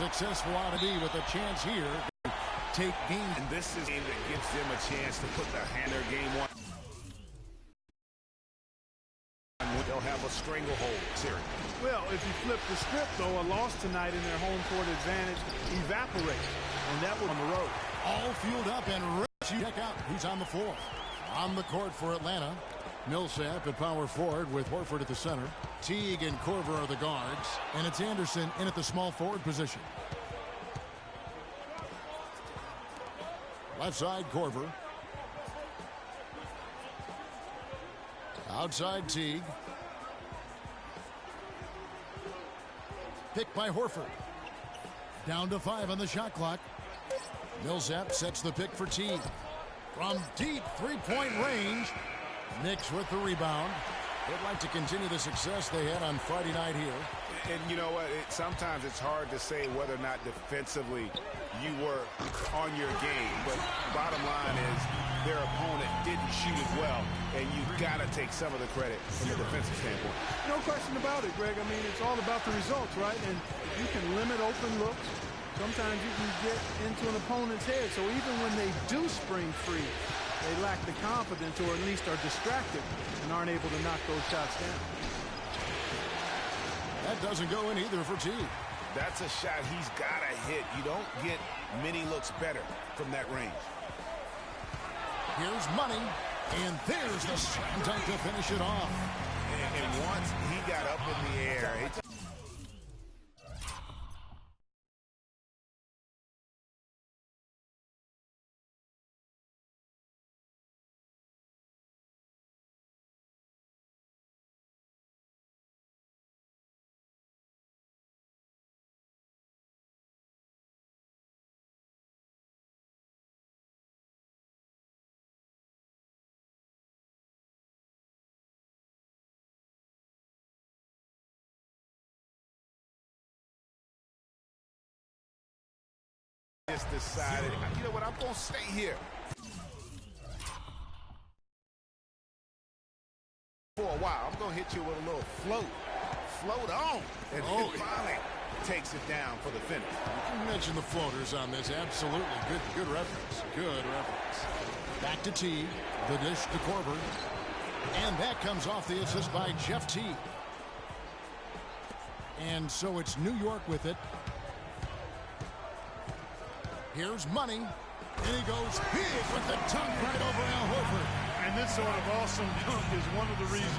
successful out of D with a chance here to take game. And this is a game that gives them a chance to put their game on. They'll have a stranglehold series. Well, if you flip the script, though, a loss tonight in their home court advantage evaporates, and that was on the road. All fueled up and ready to check out who's on the floor. On the court for Atlanta, Millsap at power forward with Horford at the center. Teague and Korver are the guards, and it's Anderson in at the small forward position. Left side, Korver. Outside, Teague. Pick by Horford. Down to 5 on the shot clock. Millsap sets the pick for Teague. From deep three-point range, Knicks with the rebound. They'd like to continue the success they had on Friday night here. And you know what? Sometimes it's hard to say whether or not defensively you were on your game. But bottom line is their opponent didn't shoot it well, and you've got to take some of the credit from a defensive standpoint. No question about it, Greg. I mean, it's all about the results, right? And you can limit open looks. Sometimes you can get into an opponent's head. So even when they do spring free, they lack the confidence or at least are distracted and aren't able to knock those shots down. That doesn't go in either for Teague. That's a shot he's got to hit. You don't get many looks better from that range. Here's Money, and there's the slam dunk to finish it off. And once he got up in the air, just decided, you know what, I'm going to stay here. For a while, I'm going to hit you with a little float. Float on. And finally takes it down for the finish. You mentioned the floaters on this. Absolutely. Good reference. Good reference. Back to Teague. The dish to Korver. And that comes off the assist by Jeff Teague. And so it's New York with it. Here's Money, and he goes big with the dunk right over Al Horford. And this sort of awesome dunk is one of the reasons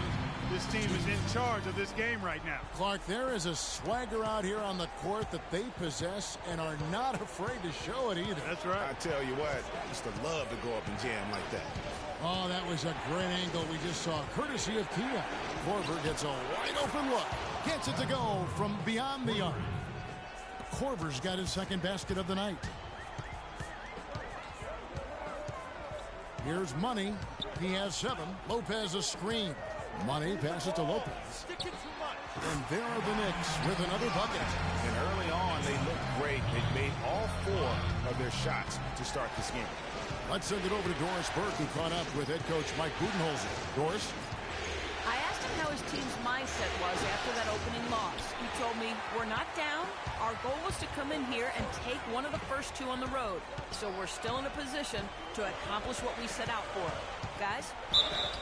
this team is in charge of this game right now. Clark, there is a swagger out here on the court that they possess and are not afraid to show it either. That's right. I tell you what, I used to love to go up and jam like that. Oh, that was a great angle we just saw, courtesy of Kia. Korver gets a wide open look, gets it to go from beyond the arc. Korver's got his second basket of the night. Here's Money. He has 7. Lopez a screen. Money passes to Lopez. And there are the Knicks with another bucket. And early on, they looked great. They made all 4 of their shots to start this game. Let's send it over to Doris Burke, who caught up with head coach Mike Budenholzer. Doris? I asked him how his team's mindset was after that opening loss. He told me, we're not down. Our goal was to come in here and take one of the first 2 on the road. So we're still in a position to accomplish what we set out for. Guys?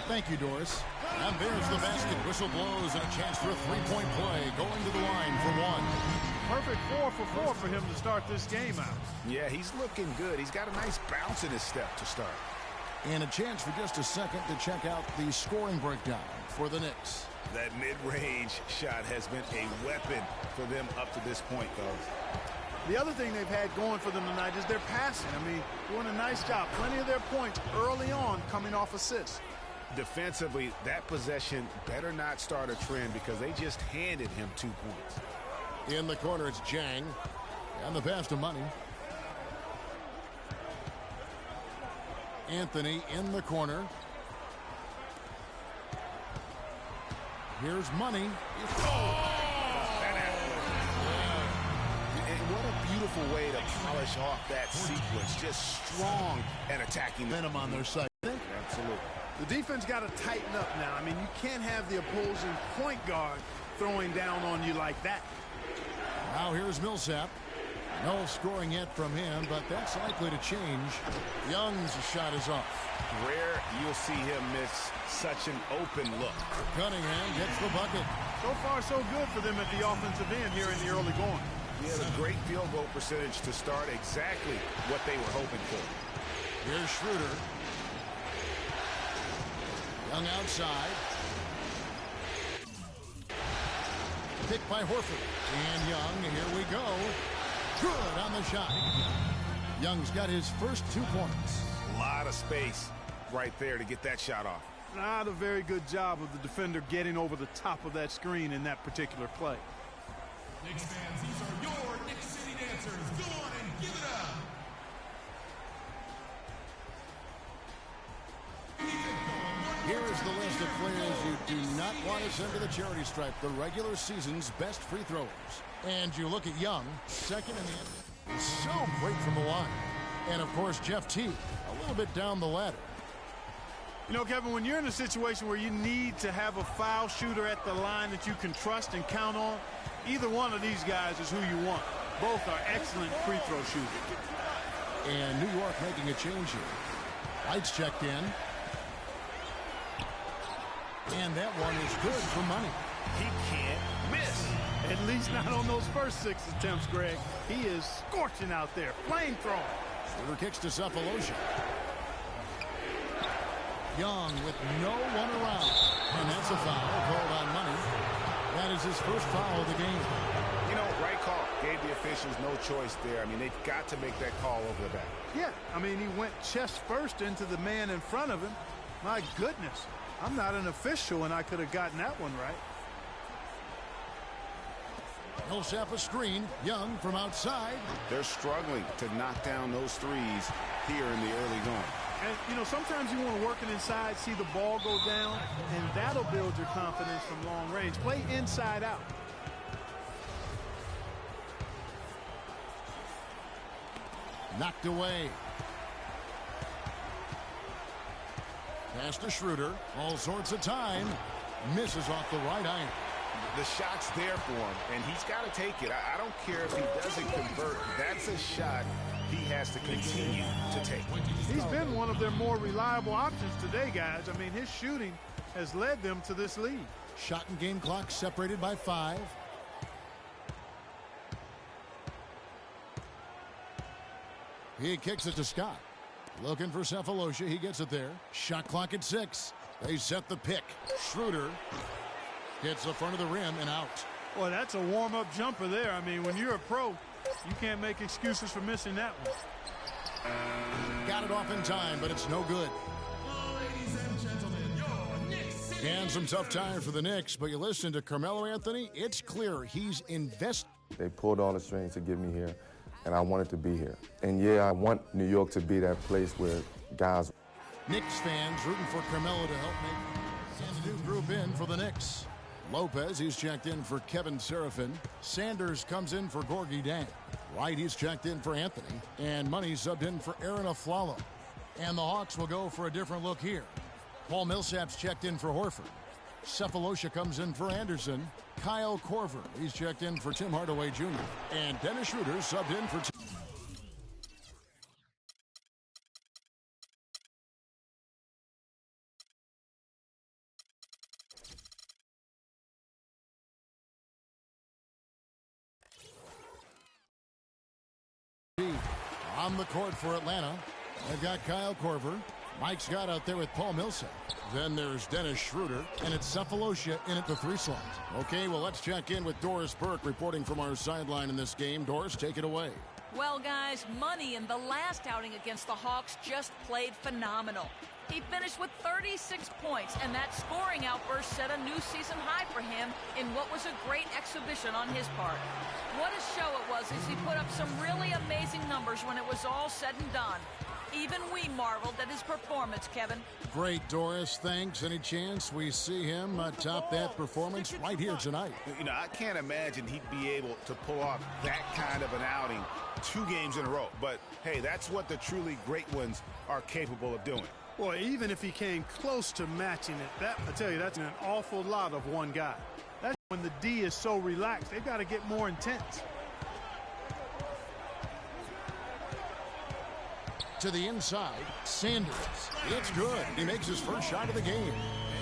Thank you, Doris. And there's the basket. Whistle blows and a chance for a three-point play. Going to the line for 1. Perfect 4 for 4 for him to start this game out. Yeah, he's looking good. He's got a nice bounce in his step to start. And a chance for just a second to check out the scoring breakdown for the Knicks. That mid-range shot has been a weapon for them up to this point, fellas. The other thing they've had going for them tonight is their passing. I mean, doing a nice job. Plenty of their points early on coming off assists. Defensively, that possession better not start a trend because they just handed him 2 points. In the corner, it's Jang. And the pass to Money. Anthony in the corner. Here's Money. And what a beautiful way to polish off that sequence. Just strong and attacking. Venom on their side. Absolutely. The defense got to tighten up now. I mean, you can't have the opposing point guard throwing down on you like that. Now here's Millsap. No scoring yet from him, but that's likely to change. Young's shot is off. Rare you'll see him miss such an open look. Cunningham gets the bucket. So far, so good for them at the offensive end here in the early going. He has a great field goal percentage to start exactly what they were hoping for. Here's Schroeder. Young outside. Picked by Horford. And Young, here we go. Good on the shot. Young's got his first 2 points. A lot of space right there to get that shot off. Not a very good job of the defender getting over the top of that screen in that particular play. Knicks fans, these are your Knicks City dancers. Go on and give it up. Here is the list of players you do not want to send to the charity stripe, the regular season's best free throwers. And you look at Young, second in the end. So great from the line. And, of course, Jeff Teague, a little bit down the ladder. You know, Kevin, when you're in a situation where you need to have a foul shooter at the line that you can trust and count on, either one of these guys is who you want. Both are excellent free throw shooters. And New York making a change here. Lights checked in. And that one is good for money. He can't miss. At least not on those first 6 attempts, Greg. He is scorching out there, flamethrower. Schroeder kicks to Cephalosha. Young with no one around. And that's a foul called on money. That is his first foul of the game. You know, right call. Gave the officials no choice there. I mean, they've got to make that call over the back. Yeah, I mean, he went chest first into the man in front of him. My goodness. I'm not an official, and I could have gotten that one right. Millsap a screen. Young from outside. They're struggling to knock down those threes here in the early going. And, you know, sometimes you want to work it inside, see the ball go down, and that'll build your confidence from long range. Play inside out. Knocked away. Pass to Schroeder. All sorts of time. Misses off the right iron. The shot's there for him, and he's got to take it. I don't care if he doesn't convert. That's a shot he has to continue to take. He's been one of their more reliable options today, guys. I mean, his shooting has led them to this lead. Shot and game clock separated by 5. He kicks it to Scott. Looking for Cephalosha. He gets it there. Shot clock at 6. They set the pick. Schroeder hits the front of the rim and out. Boy, that's a warm-up jumper there. I mean, when you're a pro, you can't make excuses for missing that one. Got it off in time, but it's no good. Ladies and gentlemen, your Knicks City. And some tough time for the Knicks, but you listen to Carmelo Anthony, it's clear he's invested. They pulled all the strings to get me here, and I wanted to be here. And yeah, I want New York to be that place where guys. Knicks fans rooting for Carmelo to help make send the new group in for the Knicks. Lopez, he's checked in for Kevin Seraphin. Sanders comes in for Gorgie Dang. White, he's checked in for Anthony. And Money subbed in for Aaron Aflalo. And the Hawks will go for a different look here. Paul Millsap's checked in for Horford. Cephalosha comes in for Anderson. Kyle Korver, he's checked in for Tim Hardaway Jr. And Dennis Schroeder subbed in for Tim. On the court for Atlanta, they've got Kyle Korver. Mike Scott out there with Paul Millsap. Then there's Dennis Schroeder, and it's Cephalosha in at the 3 slot. Okay, well, let's check in with Doris Burke reporting from our sideline in this game. Doris, take it away. Well, guys, Money in the last outing against the Hawks just played phenomenal. He finished with 36 points, and that scoring outburst set a new season high for him in what was a great exhibition on his part. What a show it was as he put up some really amazing numbers when it was all said and done. Even we marveled at his performance, Kevin. Great, Doris. Thanks. Any chance we see him top that performance right here tonight? You know, I can't imagine he'd be able to pull off that kind of an outing 2 games in a row. But, hey, that's what the truly great ones are capable of doing. Boy, even if he came close to matching it, I tell you, that's an awful lot of one guy. That's when the D is so relaxed. They've got to get more intense. To the inside, Sanders. It's good. He makes his first shot of the game.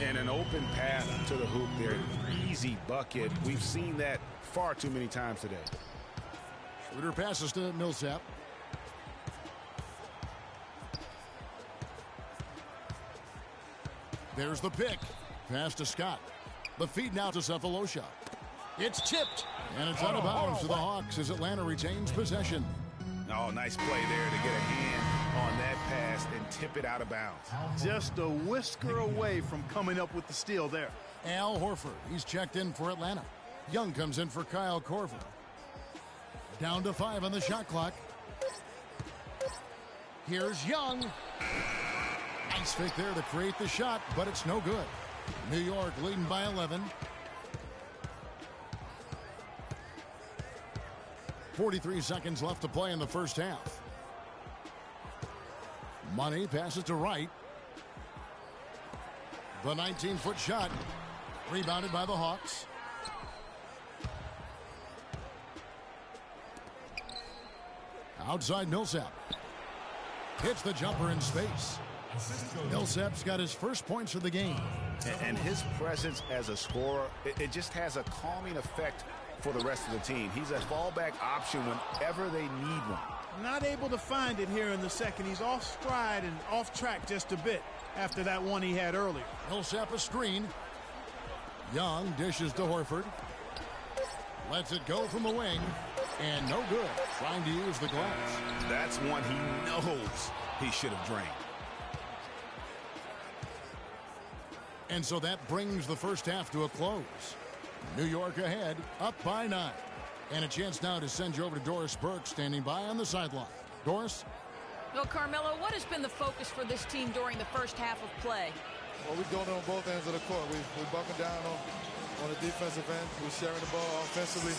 And an open path to the hoop there. Easy bucket. We've seen that far too many times today. Schroeder passes to Millsap. There's the pick. Pass to Scott. The feed now to Cephalosha. It's tipped. And it's out of bounds to the Hawks as Atlanta retains possession. Oh, nice play there to get a hand on that pass and tip it out of bounds. Just a whisker away from coming up with the steal there. Al Horford, he's checked in for Atlanta. Young comes in for Kyle Korver. Down to 5 on the shot clock. Here's Young. Nice fake there to create the shot, but it's no good. New York leading by 11. 43 seconds left to play in the first half. Money passes to Wright. The 19-foot shot rebounded by the Hawks. Outside Millsap. Hits the jumper in space. Millsap's got his first points of the game. And his presence as a scorer, it just has a calming effect for the rest of the team. He's a fallback option whenever they need one. Not able to find it here in the second. He's off stride and off track just a bit after that one he had earlier. Millsap a screen. Young dishes to Horford. Lets it go from the wing. And no good. Trying to use the glass. That's one he knows he should have drained. And so that brings the first half to a close. New York ahead, up by 9. And a chance now to send you over to Doris Burke, standing by on the sideline. Doris? Well, Carmelo, what has been the focus for this team during the first half of play? Well, we're doing it on both ends of the court. We're bucking down on the defensive end. We're sharing the ball offensively.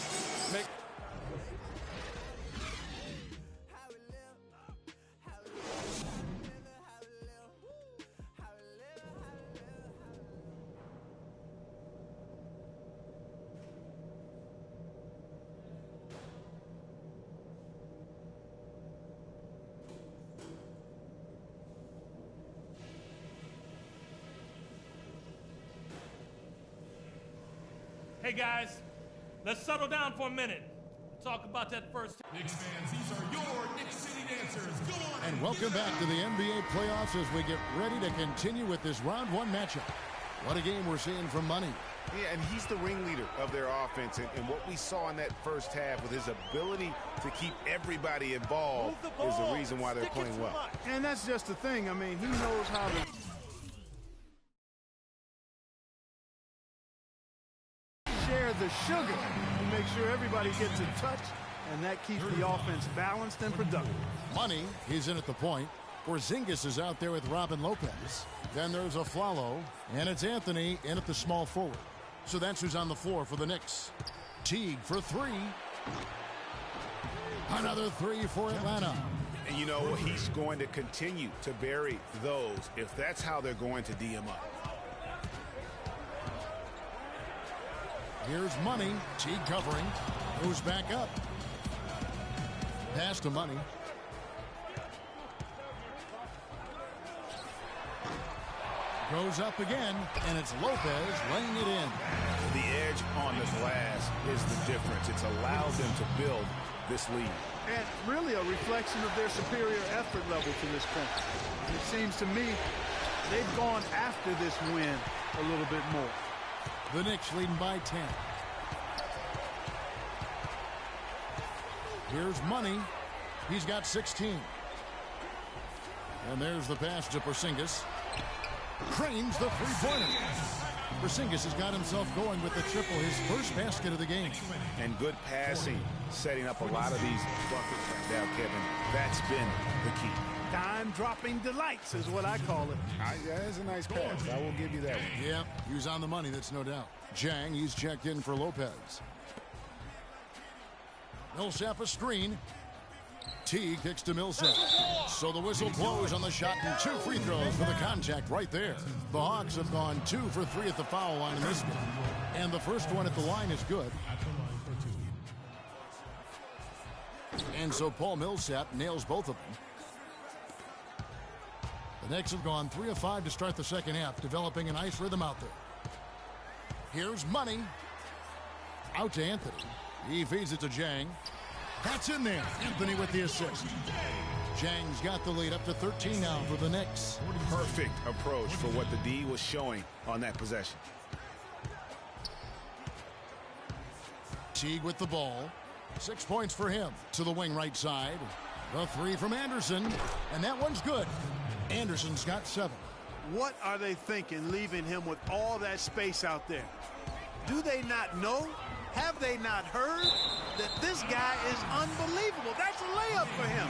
Hey guys, let's settle down for a minute. Talk about that first. Knicks fans, these are your Knicks City Dancers. Go on And welcome back to the NBA playoffs as we get ready to continue with this round 1 matchup. What a game we're seeing from Money. Yeah, and he's the ringleader of their offense. And what we saw in that first half with his ability to keep everybody involved is the reason why they're playing well. And that's just the thing. I mean, he knows how to share the sugar to make sure everybody gets a touch, and that keeps the offense balanced and productive. Money, he's in at the point. Porzingis is out there with Robin Lopez. Then there's Aflalo, and it's Anthony in at the small forward. So that's who's on the floor for the Knicks. Teague for 3. Another 3 for Atlanta. And you know, he's going to continue to bury those if that's how they're going to D him up. Here's Money. Teague covering. Moves back up. Pass to Money. Goes up again, and it's Lopez laying it in. The edge on the glass is the difference. It's allowed them to build this lead. And really a reflection of their superior effort level to this point. And it seems to me they've gone after this win a little bit more. The Knicks leading by 10. Here's Money. He's got 16. And there's the pass to Porzingis. Cranes the three-pointer. Porzingis has got himself going with the triple, his first basket of the game. And good passing, setting up a lot of these buckets right now, Kevin. That's been the key. Dime-dropping delights is what I call it. That is a nice pass. I will give you that one. Yeah, he was on the money, that's no doubt. Jang, he's checked in for Lopez. Millsap a screen. Teague kicks to Millsap. So the whistle blows on the shot and 2 free throws for the contact right there. The Hawks have gone 2 for 3 at the foul line in this game. And the first one at the line is good. And so Paul Millsap nails both of them. The Knicks have gone 3 of 5 to start the second half, developing a nice rhythm out there. Here's Money. Out to Anthony. He feeds it to Jang. That's in there. Anthony with the assist. Jang's got the lead up to 13 now for the Knicks. Perfect approach for what the D was showing on that possession. Teague with the ball. 6 points for him. To the wing right side. The three from Anderson. And that one's good. Anderson's got 7. What are they thinking leaving him with all that space out there? Do they not know? Have they not heard that this guy is unbelievable? That's a layup for him.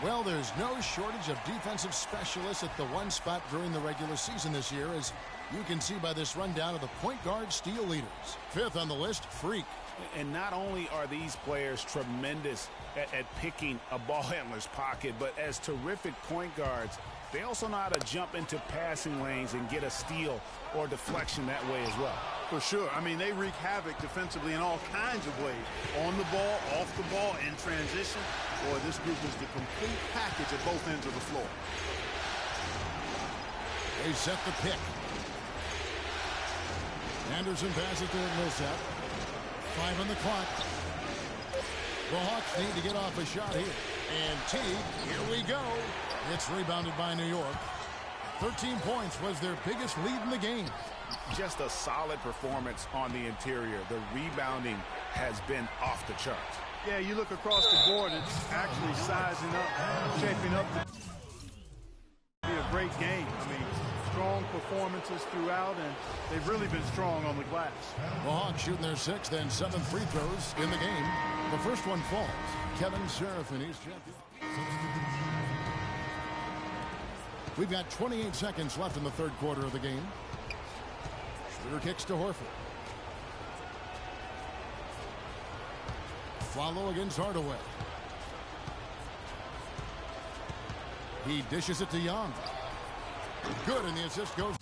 Well, there's no shortage of defensive specialists at the one spot during the regular season this year, as you can see by this rundown of the point guard steal leaders. 5th on the list, Freak. And not only are these players tremendous at picking a ball handler's pocket, but as terrific point guards, they also know how to jump into passing lanes and get a steal or deflection that way as well. For sure. I mean, they wreak havoc defensively in all kinds of ways. On the ball, off the ball, in transition. Boy, this group is the complete package at both ends of the floor. They set the pick. Anderson passes to Millsap. 5 on the clock. The Hawks need to get off a shot here. And Teague, here we go. It's rebounded by New York. 13 points was their biggest lead in the game. Just a solid performance on the interior. The rebounding has been off the charts. Yeah, you look across the board, it's actually sizing up, shaping up to be a great game. I mean, strong performances throughout, and they've really been strong on the glass. The Hawks shooting their 6th and 7th free throws in the game. The first one falls. Kevin Serafin, he's champion. We've got 28 seconds left in the third quarter of the game. Schroeder kicks to Horford. Follow against Hardaway. He dishes it to Young. Good, and the assist goes